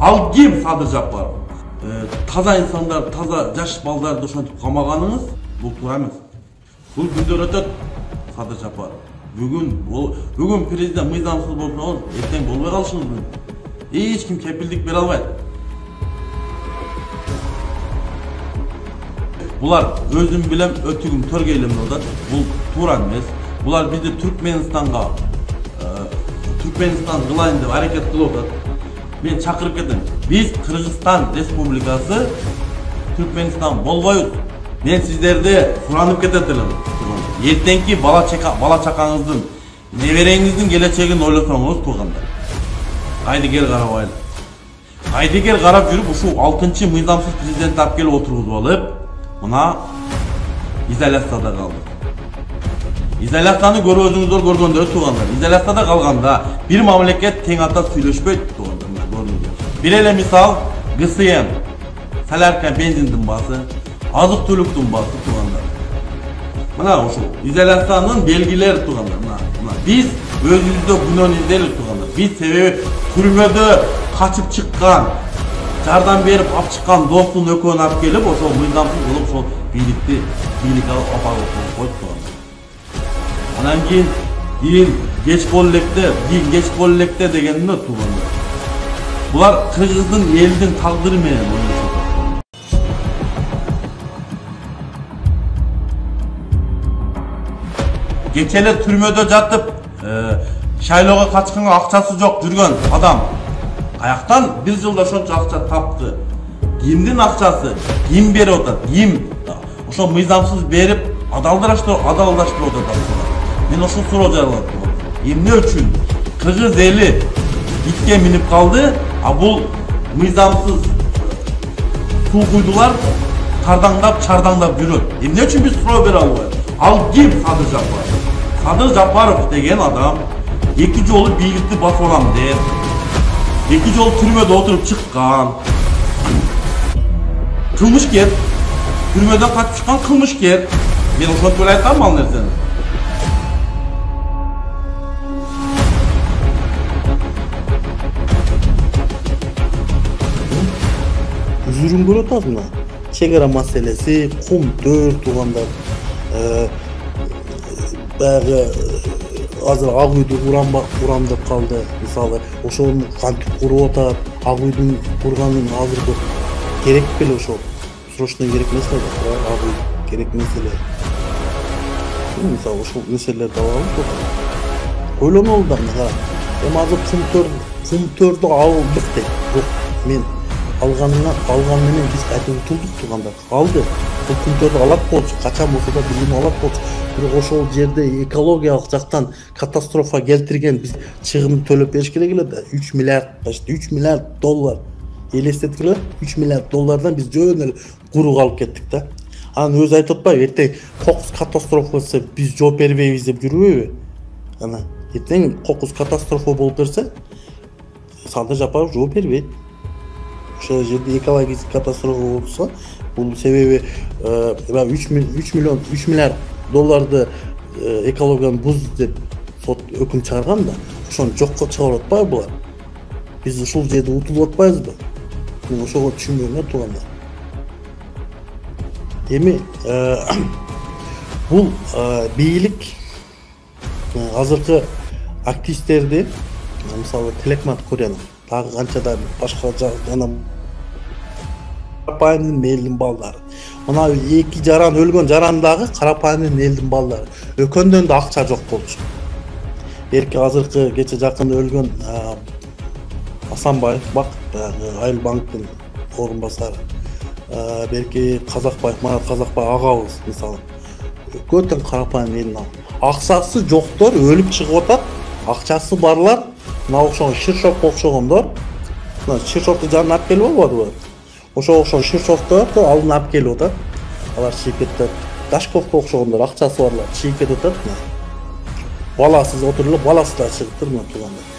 Ал ким Садыр Жапаров? Таза insanlar, таза жаш балдарды ошентип камаганыңыз бул туура эмес. Бул күндөр өтөт Садыр Жапаров. Бүгүн президент мыйзамсыз болсоңуз, эртең болбой калышыңыз мүмкүн. Эч ким кепилдик бере албайт. Булар өзүм билем өтүгүм төргейлем атат. Бул туура эмес. Булар бизди Түркмөнстан кылайын деп аракет кылып атат. Мен чакырып кетем. Биз Кыргызстан Республикасы Түркмөнстан болбойбуз. Мен сиздерди суранып кетет элем. Эртеңки бала чакаңыздын, небереңиздин келечегин ойлосоңуз туугандар. Кайды кел карабайлы. Кайды кел карап жүрүп ушул 6-чы мыйзамсыз президентти алып келип отургузуп алып, мына изоляцияда калды. Изоляцияны өзүңүздөр көргөндөр туугандар. Изоляцияда калганда бир мамлекет тең ата сүйлөшпөйт туугандар. Bir ele misal GSM, salarken benzinden bası, azık-түлүктүн bası tuğanlar. Mına uşu izolasyonun belgileri tuğanlar. Biz özümüzde günön izleriz tuğanlar. Biz sebebi türmödө kaçıp çıkkan, jardan berip alып çıkkan dostun ökönü alып kelip, oşo mıйзамсыз kılıp şol biyilik alıp apagıp koyup tuğanlar. Anan keyin geç bollekte degeninde tuğanlar. Bular Kırgızdın elinin taqdiri menен oynuyor. Geçeler türmödө jatıp, şaylooga kaçkanga акчасы жок жүргөн адам каяктан bir жылда ошончо акча тапты? Кимдин акчасы? Ким берип атат? Ким ошо мыйзамсыз берип адалдаштырып атат? Мен ошо суроо жаралат. Эмне үчүн Кыргыз эли itke minip kaldı, bu mıйзамсыз su kuydular tardangdap çardangdap yürüt. Ne için biz suroo bere albayız? Al kim Sadır Japarov? Sadır Japarov degen adam 2 jolu biyilikti bas olam der. 2 jol türmödө oturup çıkkan. Kılmışker. Türmödөн kaçıp çıkkan kılmışker. Men ошентип эле айтам ал нерсени. Üzürün görüp atma. Çegara meselesi, kum tör tuğanlar. Bayağı azır Ağuydu uramdap kaldı. Misalı, oşoğunu kantip kurup atar. Ağuydun kurganın hazır gerek bile oşoğ. Sroçtan gerek mesele. Ağuyd gerek mesele. Misalı, oşoğ meseleler davalı çok. Öyle ne oldu da? Hem azır kum tördü aldık de. Yok, men alganmenен биз кайта утулдук турганда калды. Бул күндөрдө алат болчу, качан болсо да билим алат болчу. Бирок ошол жерде экологиялык жактан катастрофа келтирген биз чыгымды төлөп бериш керек эле да. 3 миллиард, почти 3 миллиард доллар. Элестетиңер, 3 миллиард доллардан биз жөн эле куру калып кеттик да. Анан өзү айтып атпайбы, эртең кокус катастрофасы биз жооп бербейбиз деп жүрбөйбү? Анан эртең кокус катастрофа болуп берсе, Садыр Жапаров жооп бербейт. Ошол жерде экологик катастрофа болсо, бул себеби 3 миллиард долларды экологияны буз деп сот өкүм чыгарган да, ошону жокко чыгарып атпайбы булар? Биз ушул жерде утулуп атпайбызбы? Мен ошого түшүнбөйм да туугандар. Эми бул бийлик азыркы активисттерди, мисалы Тилекман Курянов, дагы канча да башка жана Карапайымдын элдин балдары. Мына 2 жаран өлгөн жарандагы Карапайымдын элдин балдары. Өкөндөн да акча жок болчу. Берки азыркы кече жакында өлгөн Асанбаев, Айыл банктын орун басары. Берки Казакбаев, Марат Казакбаев агабыз мисалы. Көтөн Карапайым элин алып. Акчасы жоктор өлүп чыгып атат. Акчасы барлар, мына окшогон Ширшовго окшогондор. Мына Ширшовду жанына алып келип албадыбы? Ошо Ширшовду алдын алып келип атат. Алар чыгып кетет. Дашковго окшогондор акчасы барлар чыгып кетет. Баласыз отуруп, баласы да чыгып тур мына туугандар.